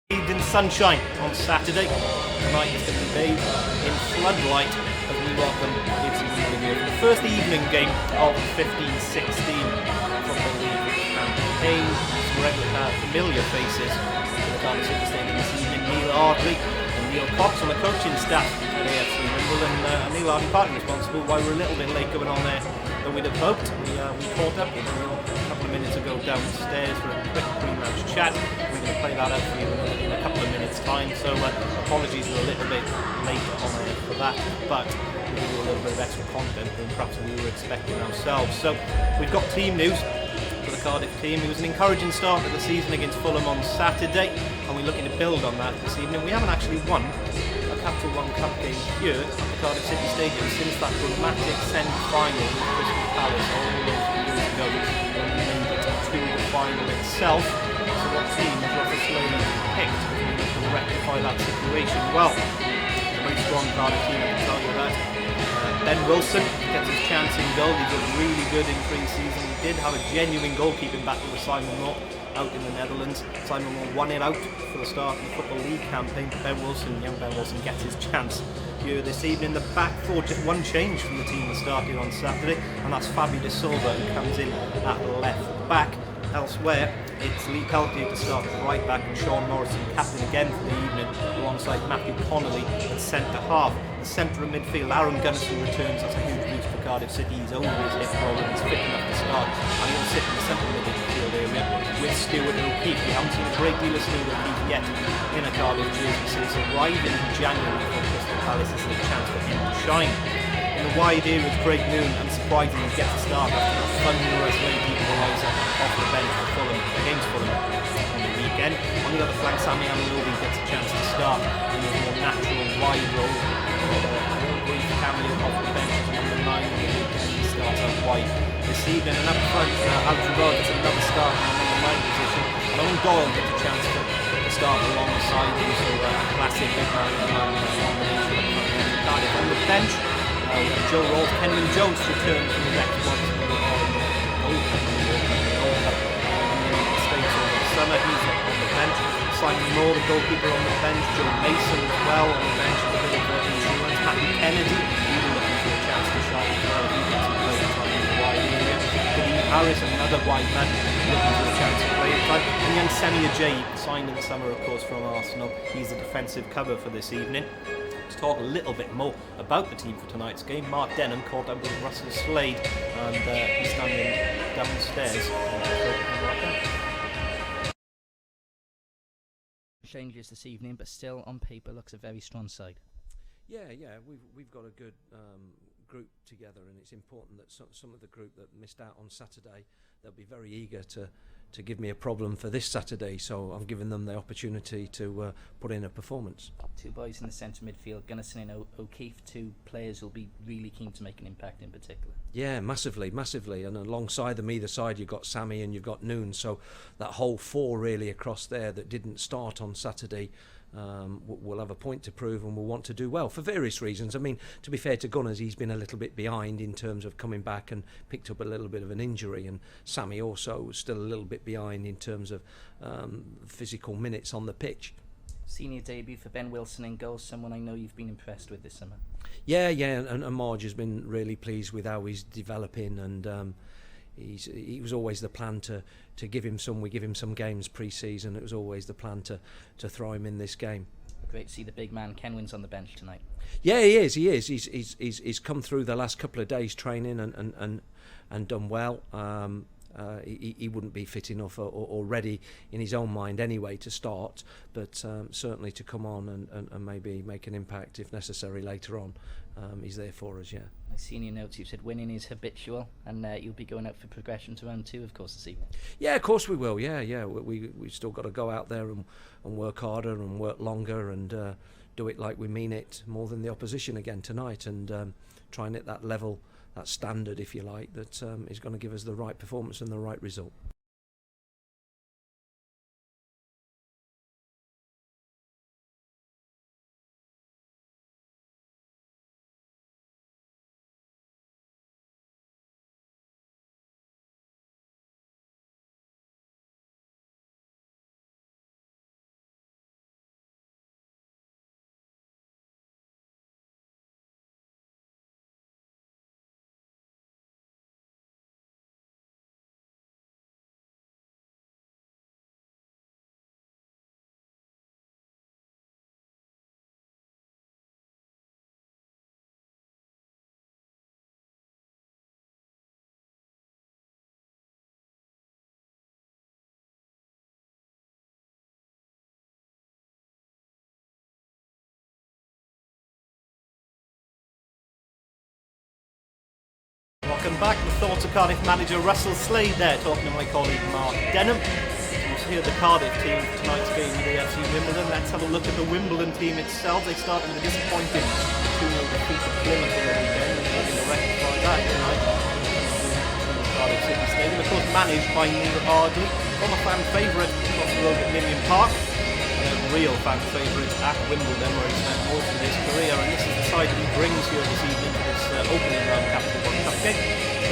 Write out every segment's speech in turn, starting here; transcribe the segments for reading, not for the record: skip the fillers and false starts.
Bathed in sunshine on Saturday. Tonight is going to be bathed in floodlight as we welcome AFC Wimbledon here for the first evening game of the 15-16 Football League campaign. Some familiar faces to the Cardiff City Stadium this evening. Neil Arley and Neil Cox on the coaching staff at AFC Wimbledon. And Neil Arley partly responsible why we're a little bit late going on there than we'd have hoped. We caught up with Neil a couple of minutes ago downstairs for a quick pre-match chat. We're going to play that out for you in a couple of minutes time, so apologies we're a little bit late on air for that, but we'll give you a little bit of extra content than perhaps we were expecting ourselves. So we've got team news for the Cardiff team. It was an encouraging start to the season against Fulham on Saturday, and we're looking to build on that this evening. We haven't actually won a Capital One Cup game here at the Cardiff City Stadium since that dramatic semi-final with Crystal Palace all those years ago when we made it to the final itself. So what team has Slade picked to rectify that situation? Well, a very strong Cardiff team, I can tell you that. Ben Wilson gets his chance in goal. He did really good in pre-season. He did have a genuine goalkeeping battle with Simon Moore out in the Netherlands. Simon Moore won it out for the start of the Football League campaign. Young Ben Wilson gets his chance here this evening. The back four, just one change from the team that started on Saturday, and that's Fabio De Silva who comes in at left back. Elsewhere, it's Lee Peltier to start at right back and Sean Morrison captain again for the evening alongside Matthew Connolly at centre half. The centre of midfield, Aaron Gunnison returns. That's a huge boost for Cardiff City. He's over his hip problem, he's fit enough to start, and he'll sit in the centre of the midfield area with Stuart O'Keefe. We haven't seen a great deal of Stuart O'Keefe yet in a Cardiff jersey, so he's arriving in January for Crystal Palace. This is a chance for him to shine. In the wide area with Craig Noon, unsurprisingly gets a start after a thunderous late equaliser off the bench for Fulham against Fulham on the weekend. On the other flank, Sammy Amilobi gets a chance to start in his more natural wide role. A brief cameo off the bench as number 9 on the weekend. He starts out wide this evening, and up front, Algerard gets another start in the number 9 position. And Owen Doyle gets a chance to start alongside him, so a classic big man combination up front. Cardiff on the bench. We have Joe Rolls. Kenyon Jones returns from the next one. States over the summer. He's on the bench. Simon Moore, the goalkeeper, on the bench. Joe Mason as well on the bench. A bit of insurance. Matthew Kennedy, even looking for a chance to shine as well. He gets some play time in the wide area. Kadeem Harris, another wide man, looking for a chance to play time. And young Semi Ajay, signed in the summer, of course, from Arsenal. He's the defensive cover for this evening. To talk a little bit more about the team for tonight's game, Mark Denham caught up with Russell Slade, and he's standing downstairs. Changes this evening, but still on paper looks a very strong side. Yeah, we've got a good group together, and it's important that some of the group that missed out on Saturday, they'll be very eager to give me a problem for this Saturday, so I'm giving them the opportunity to put in a performance. Two boys in the centre midfield, Gunnison and O'Keefe, two players who'll be really keen to make an impact in particular. Yeah, massively, and alongside them either side you've got Sammy and you've got Noon, so that whole four really across there that didn't start on Saturday will have a point to prove and will want to do well for various reasons. I mean, to be fair to Gunners, he's been a little bit behind in terms of coming back and picked up a little bit of an injury, and Sammy also was still a little bit behind in terms of physical minutes on the pitch. Senior debut for Ben Wilson in goal, someone I know you've been impressed with this summer. Yeah, and Marge has been really pleased with how he's developing, and he was always the plan to give him some games pre-season. It was always the plan to throw him in this game. Great to see the big man Kenwin's on the bench tonight. Yeah, he is. He's come through the last couple of days training and done well. He wouldn't be fit enough or ready in his own mind anyway to start, but certainly to come on and maybe make an impact if necessary later on. He's there for us, yeah. I see in your notes you've said winning is habitual, and you'll be going out for progression to round 2, of course, this evening. Yeah, of course we will. Yeah. We've still got to go out there and work harder and work longer and do it like we mean it more than the opposition again tonight, and try and hit that level, that standard, if you like, that is going to give us the right performance and the right result. Welcome back. The thoughts of Cardiff manager Russell Slade there, talking to my colleague Mark Denham. Who's here the Cardiff team for tonight's game with AFC Wimbledon. Let's have a look at the Wimbledon team itself. They started with a disappointing 2-0 defeat to Plymouth on the weekend. They're looking to rectify that tonight. Cardiff City Stadium, of course managed by Neil Arley, former fan favourite across the road at Ninian Park. A real fan favourite at Wimbledon, where he spent most of his career, and this is the side that he brings here this evening for this opening round Capital One Cup game.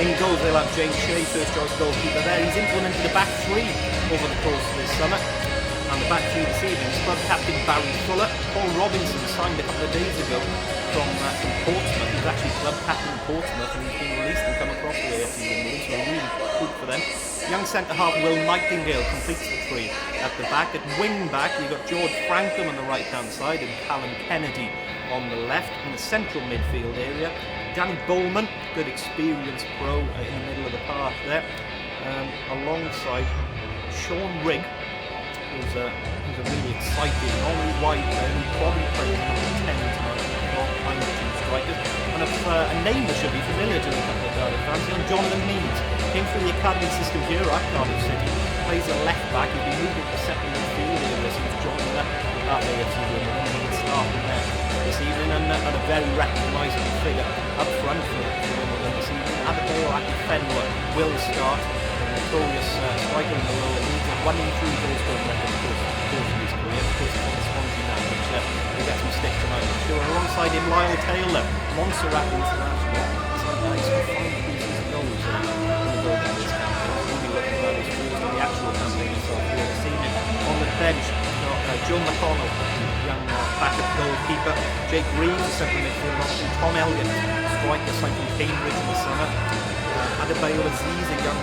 In goals they'll have James Shea, first choice goalkeeper there. He's implemented a back three over the course of this summer, and the back three this evening is club captain Barry Fuller. Paul Robinson signed a couple of days ago from Portsmouth. He's actually club captain of Portsmouth, and he's been released and come across to AFC Wimbledon, so really good for them. Young centre-half Will Nightingale completes the three. At the back, at wing-back, you've got George Frankham on the right-hand side and Callum Kennedy on the left. In the central midfield area, Danny Bowman, good experienced pro in the middle of the park there, alongside Sean Rigg, who's a really exciting, only wide player who probably plays number 10 tonight. I'm two strikers. And a name that should be familiar to a couple of Cardiff fans, Jonathan Means. Came through the academy system here at Cardiff City, plays a left back, he's been moving to second midfield area since joining that AFC Wimbledon, and he's starting there this evening, and a very recognisable figure up front for Wimbledon this evening. Adebayo Akifenwa will start, a notorious striker in the role that needs a 1-in-3 goal scoring record of course of his career. Of course, it's on the Swansea now, which will get some stick tonight, I'm sure. Alongside him, Lyle Taylor, Montserrat International. He's got 5 preseason goals in this campaign. We'll be looking at his career for the actual campaign itself here this evening. On the bench, we've got Joe McConnell, young backup goalkeeper, Jake Reeves, a central midfield option, Tom Elliott, striker signed from Cambridge in the summer, Adebayo Aziz, a young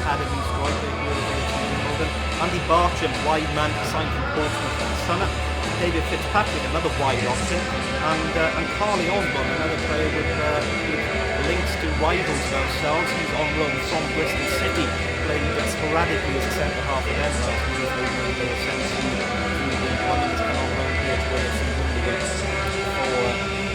academy striker here at AFC Wimbledon, Andy Barcham, wide man, signed from Portsmouth in the summer, David Fitzpatrick, another wide option, and Carly Osborne, another player with links to rivals of ourselves. He's on loan from Bristol City, played sporadically as a centre-half for them last year. They were sent to the London to come on loan here to AFC Wimbledon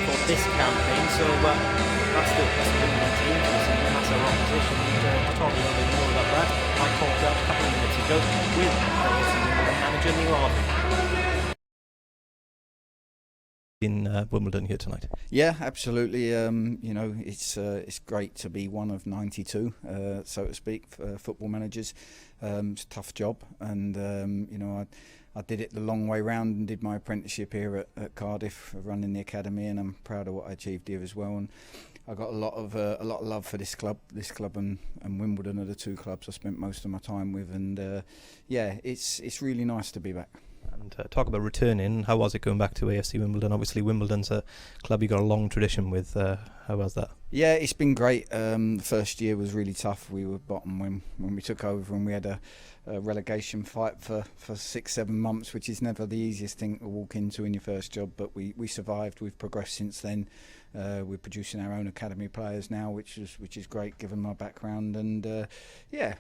for this campaign. So that's the Wimbledon team for this evening. That's our opposition. And to talk a little bit more about that, I caught up a couple of minutes ago with AFC Wimbledon manager Neil Arley. In Wimbledon here tonight. Yeah, absolutely. It's great to be one of 92, so to speak, football managers. It's a tough job, and I did it the long way round and did my apprenticeship here at Cardiff, running the academy, and I'm proud of what I achieved here as well. And I got a lot of love for this club. This club and Wimbledon are the two clubs I spent most of my time with, and it's really nice to be back. And talk about returning. How was it going back to AFC Wimbledon? Obviously, Wimbledon's a club you got a long tradition with. How was that? Yeah, it's been great. The first year was really tough. We were bottom when we took over, and we had a relegation fight for 6-7 months, which is never the easiest thing to walk into in your first job. But we survived. We've progressed since then. We're producing our own academy players now, which is great given my background. And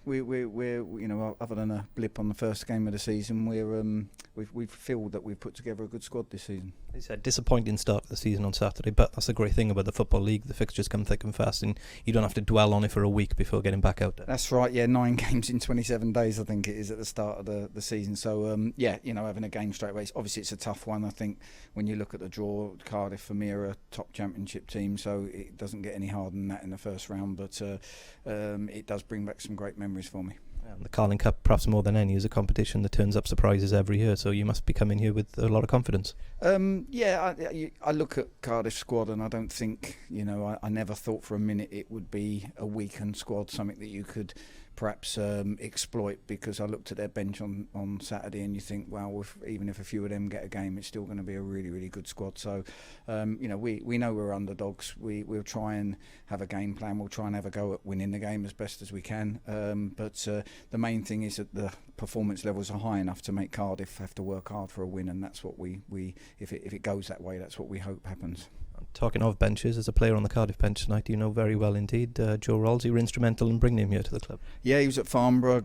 we're other than a blip on the first game of the season, we feel that we've put together a good squad this season. It's a disappointing start to the season on Saturday, but that's the great thing about the Football League. The fixtures come thick and fast, and you don't have to dwell on it for a week before getting back out there. That's right, yeah, 9 games in 27 days, I think it is, at the start of the season. So, having a game straight away, obviously it's a tough one. I think when you look at the draw, Cardiff for me are a top championship team, so it doesn't get any harder than that in the first round, but it does bring back some great memories for me. The Carling Cup, perhaps more than any, is a competition that turns up surprises every year, so you must be coming here with a lot of confidence. I look at Cardiff's squad and I don't think, I never thought for a minute it would be a weakened squad, something that you could perhaps exploit, because I looked at their bench on Saturday and you think, well, even if a few of them get a game, it's still going to be a really, really good squad. So, we know we're underdogs. We'll try and have a game plan. We'll try and have a go at winning the game as best as we can. But the main thing is that the performance levels are high enough to make Cardiff have to work hard for a win, and that's what we if it goes that way, that's what we hope happens. Talking of benches, as a player on the Cardiff bench tonight, you know very well indeed Joe Rolls. You were instrumental in bringing him here to the club. Yeah, he was at Farnborough,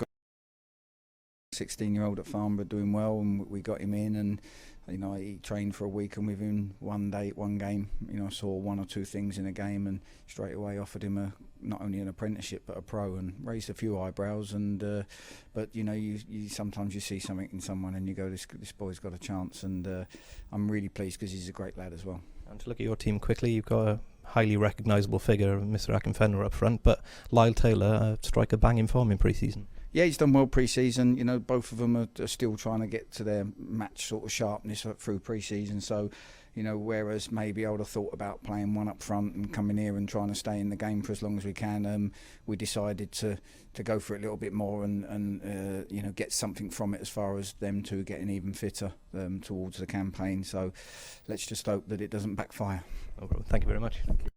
16-year-old at Farnborough doing well, and we got him in, and he trained for a week, and within one game, I saw one or two things in a game, and straight away offered him not only an apprenticeship but a pro, and raised a few eyebrows. And but you sometimes you see something in someone and you go, this boy's got a chance, and I'm really pleased because he's a great lad as well. And to look at your team quickly, you've got a highly recognisable figure, Mr. Akinfenwa up front, but Lyle Taylor, striker banging form in pre-season. Yeah, he's done well pre-season. Both of them are still trying to get to their match sort of sharpness through pre-season. So, whereas maybe I would have thought about playing one up front and coming here and trying to stay in the game for as long as we can, we decided to go for it a little bit more and get something from it as far as them two getting even fitter towards the campaign. So let's just hope that it doesn't backfire. No problem. Thank you very much. Thank you.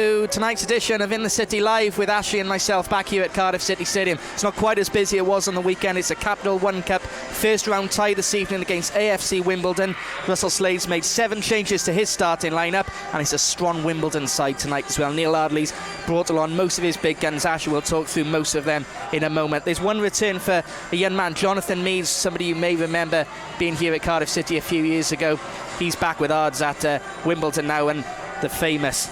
To tonight's edition of In the City Live with Ashley and myself back here at Cardiff City Stadium. It's not quite as busy as it was on the weekend. It's a Capital One Cup first round tie this evening against AFC Wimbledon. Russell Slade's made 7 changes to his starting lineup, and it's a strong Wimbledon side tonight as well. Neil Arley's brought along most of his big guns. Ashley will talk through most of them in a moment. There's one return for a young man, Jonathan Meads, somebody you may remember being here at Cardiff City a few years ago. He's back with odds at Wimbledon now, and the famous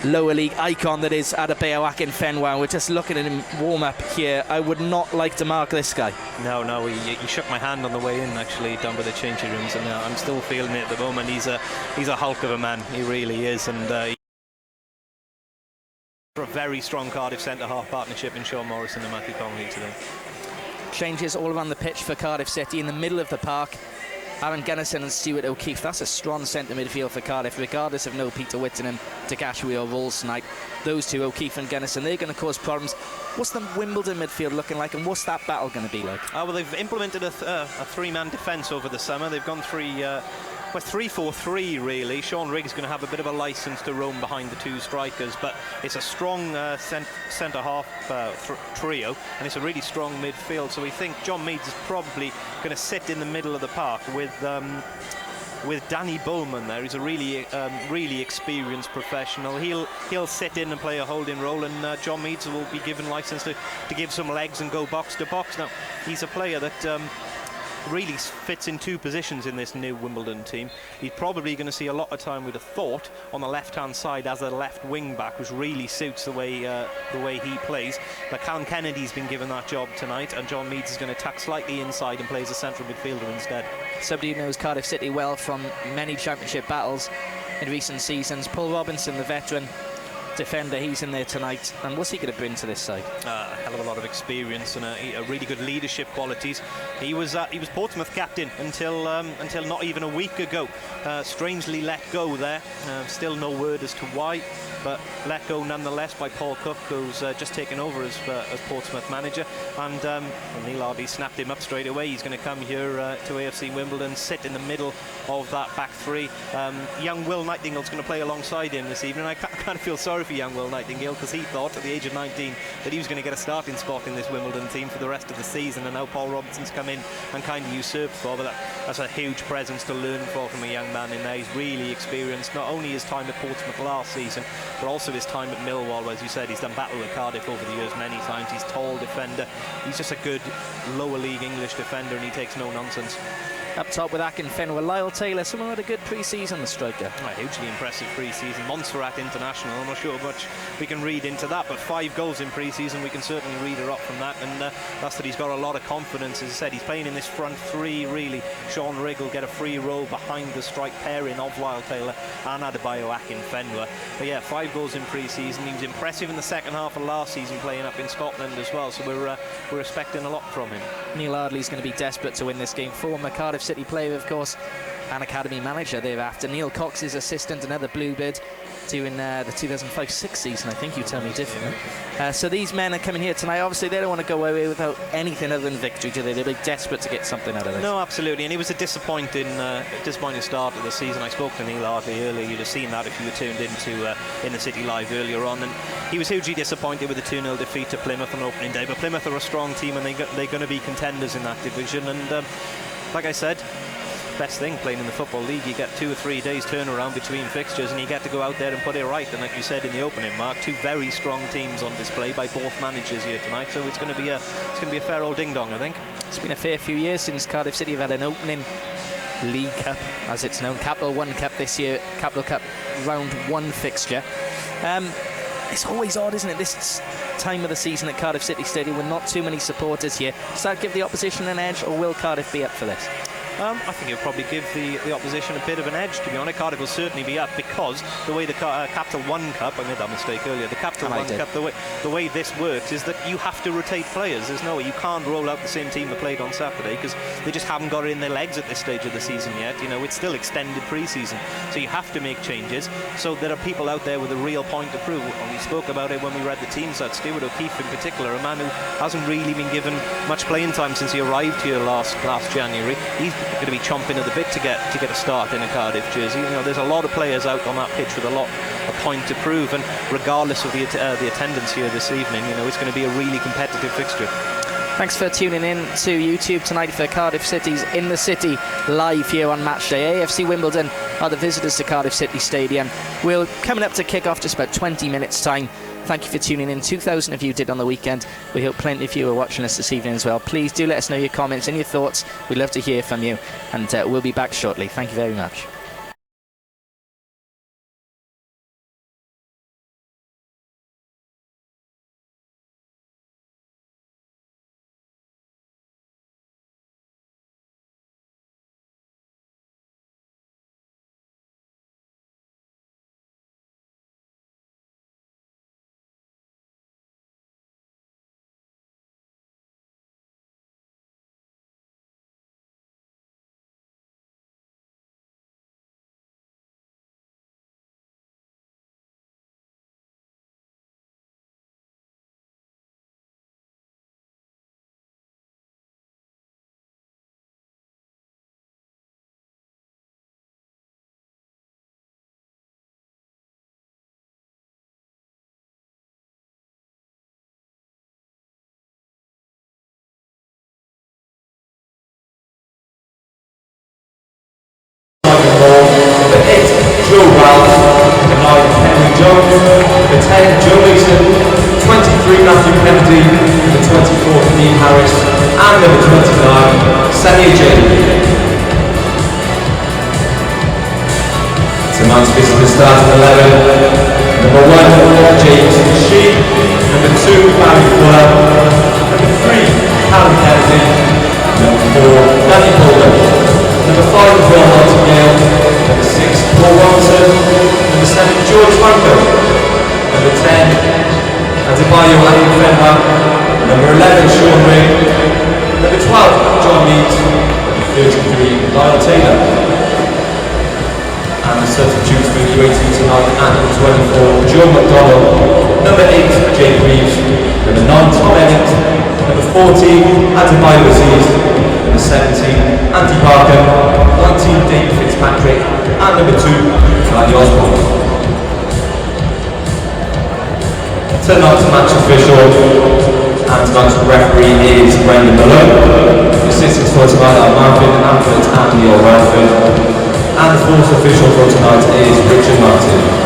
lower league icon that is Adebayo Akinfenwa. We're just looking at him warm up here. I would not like to mark this guy. No, he shook my hand on the way in, actually, down by the changing rooms, and I'm still feeling it at the moment. He's a hulk of a man, he really is, and for a very strong Cardiff centre-half partnership in Sean Morrison and Matthew Connolly today. Changes all around the pitch for Cardiff City. In the middle of the park, Aaron Gunnison and Stuart O'Keefe. That's a strong centre midfield for Cardiff, regardless of no Peter Whittingham, Takashwi or Rolls tonight. Those two, O'Keefe and Gunnison, they're going to cause problems. What's the Wimbledon midfield looking like, and what's that battle going to be like? Well, they've implemented a 3-man defence over the summer. They've gone 3-4-3 really. Sean Riggs going to have a bit of a licence to roam behind the 2 strikers, but it's a strong centre-half trio, and it's a really strong midfield. So we think John Meads is probably going to sit in the middle of the park with Danny Bullman there. He's a really experienced professional. He'll sit in and play a holding role, and John Meads will be given licence to give some legs and go box to box. Now, he's a player that really fits in 2 positions in this new Wimbledon team. He's probably going to see a lot of time, with a thought, on the left-hand side as a left wing-back, which really suits the way he plays. But Callum Kennedy's been given that job tonight, and John Meads is going to tack slightly inside and play as a central midfielder instead. Somebody who knows Cardiff City well from many championship battles in recent seasons, Paul Robinson, the veteran defender, he's in there tonight, and what's he going to bring to this side? A hell of a lot of experience and a really good leadership qualities. He was Portsmouth captain until not even a week ago. Strangely let go there. Still no word as to why, but let go nonetheless by Paul Cook, who's just taken over as Portsmouth manager. And Neil Arley snapped him up straight away. He's going to come here to AFC Wimbledon, sit in the middle of that back 3. Young Will Nightingale's going to play alongside him this evening. I kind of feel sorry for young Will Nightingale, because he thought at the age of 19 that he was going to get a starting spot in this Wimbledon team for the rest of the season, and now Paul Robinson's come in and kind of usurped for, but that's a huge presence to learn from a young man in there. He's really experienced, not only his time at Portsmouth last season, but also his time at Millwall. As you said, he's done battle with Cardiff over the years many times. He's a tall defender. He's just a good lower league English defender, and he takes no nonsense. Up top with Akinfenwa, Lyle Taylor, someone who had a good pre-season, the striker. Hugely impressive pre-season. Montserrat International. I'm not sure much we can read into that, but 5 goals in pre-season, we can certainly read her up from that, and that's that he's got a lot of confidence. As I said, he's playing in this front 3 really. Sean Rigg will get a free role behind the strike pairing of Lyle Taylor and Adebayo Akinfenwa. But yeah, 5 goals in pre-season. He was impressive in the second half of last season, playing up in Scotland as well, so we're expecting a lot from him. Neil Ardley's going to be desperate to win this game. Former Cardiff City player, of course, and academy manager thereafter. Neil Cox's assistant, another Bluebird, during the 2005-06 season. I think you tell me different. So these men are coming here tonight. Obviously, they don't want to go away without anything other than victory, do they? They'll be desperate to get something out of this. No, absolutely. And it was a disappointing start of the season. I spoke to Neil Arley earlier. You'd have seen that if you were tuned into In the City Live earlier on. And he was hugely disappointed with the 2-0 defeat to Plymouth on opening day. But Plymouth are a strong team, and they're going to be contenders in that division. And like I said, best thing playing in the Football League, you get 2 or 3 days turnaround between fixtures, and you get to go out there and put it right. And like you said in the opening, Mark, 2 very strong teams on display by both managers here tonight, so it's going to be a fair old ding dong, I think. It's been a fair few years since Cardiff City have had an opening League Cup, as it's known, Capital One Cup this year, Capital Cup round 1 fixture. It's always odd, isn't it, this time of the season at Cardiff City Stadium with not too many supporters here. Does that give the opposition an edge, or will Cardiff be up for this? I think it'll probably give the opposition a bit of an edge, to be honest. Cardiff will certainly be up, because the way the Capital One Cup, I made that mistake earlier, the Capital One Cup, the way this works is that you have to rotate players. There's no way, you can't roll out the same team that played on Saturday, because they just haven't got it in their legs at this stage of the season yet. You know, it's still extended pre-season, so you have to make changes. So there are people out there with a real point to prove, and we spoke about it when we read the teams out. Stuart O'Keefe in particular, a man who hasn't really been given much playing time since he arrived here last January. going to be chomping at the bit to get a start in a Cardiff jersey. You know, there's a lot of players out on that pitch with a point to prove, and regardless of the attendance here this evening, you know, it's going to be a really competitive fixture. Thanks for tuning in to YouTube tonight for Cardiff City's In the City live here on match day. AFC Wimbledon are the visitors to Cardiff City Stadium. We're coming up to kick off just about 20 minutes time. Thank you for tuning in. 2,000 of you did on the weekend. We hope plenty of you are watching us this evening as well. Please do let us know your comments and your thoughts. We'd love to hear from you, and we'll be back shortly. Thank you very much. The 10, Joe Leeson, 23, Matthew Kennedy, the 24, Dean Harris, and number 29, Sammy J. Tonight's visitor starting 11, number 1, James Sheep, number 2, Barry Fuller, number 3, Callum Kennedy, number 4, Danny Bolden, number 5, Bill Martingale, number 6, Paul Robinson, number 7, George Franco, number 10, Adebayo Akinfenwa, number 11, Sean Ring, number 12, John Leeds, number 33, Lyle Taylor. And the substitutes for U18 tonight at number 24, Joe McDonald, number 8, Jake Reeves, number 9, Tom Emmett, number 14, Adebayo Aziz, number 17, Andy Barker, 19, Dave Fitzpatrick, and number 2, Charlie Osborne. Tonight's match official and tonight's referee is Brendan Malone. The assistants for tonight are Marvin Ampert and Neil Radford. And the fourth official for tonight is Richard Martin.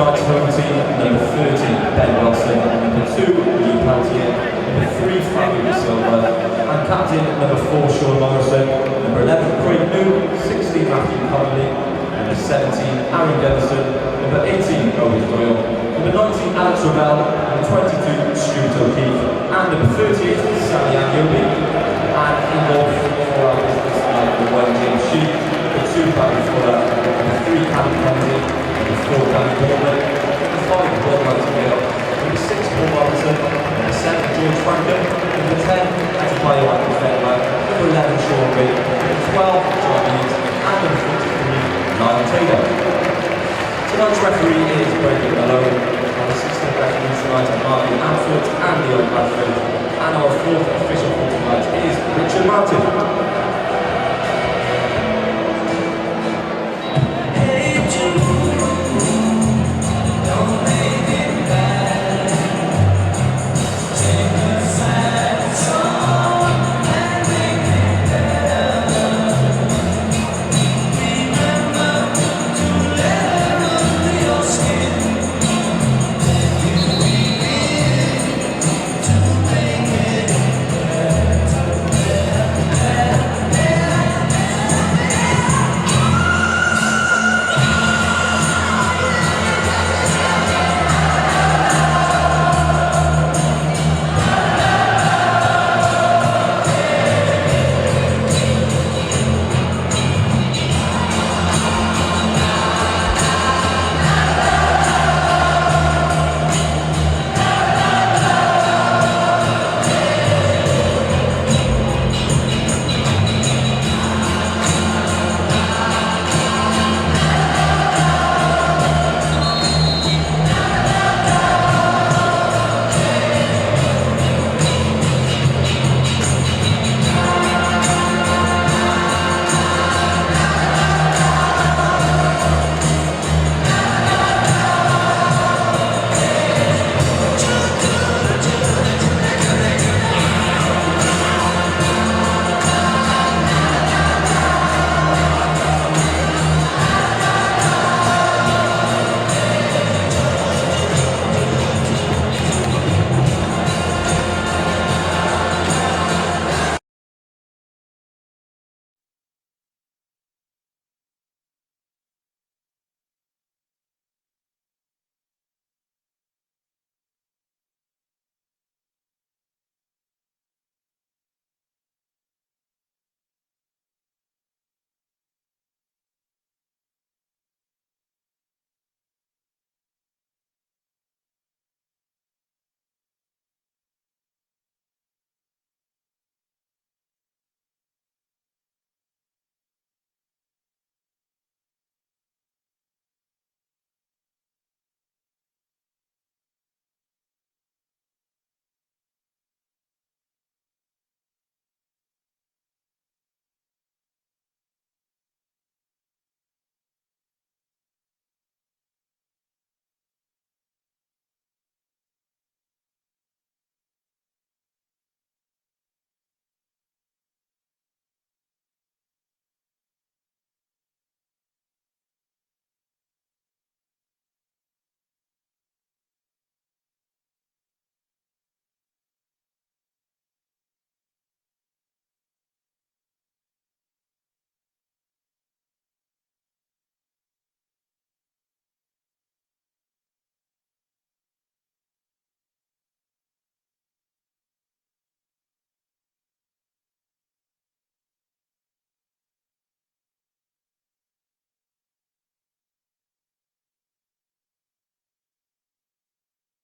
tonight's home team, number 30, Ben Wilson, number 2, Lee Peltier, number 3, Fabio Silva, and captain number 4, Sean Morrison, number 11, Craig New, 16, Matthew Connolly, number 17, Aaron Dennison, number 18, Owen Doyle, number 19, Alex Ravel, number 22, Stuart O'Keefe, and number 38, Sally Agiobi, and in goal for our business, number 1, James Sheep, number 2, Barry Fuller, number 3, Callum Kennedy, number 4, Danny Baldwin, number 5, Will Nightingale, number 6, Paul Robinson, number 7, George Franklin, number 10, Adebayo Akufenwa, number 11, Sean Reid, number 12, John Mead, and number 43, Niall Taylor. Tonight's referee is Brendan Malone, and assistant referees tonight are Martin Amford and Neil Bradford.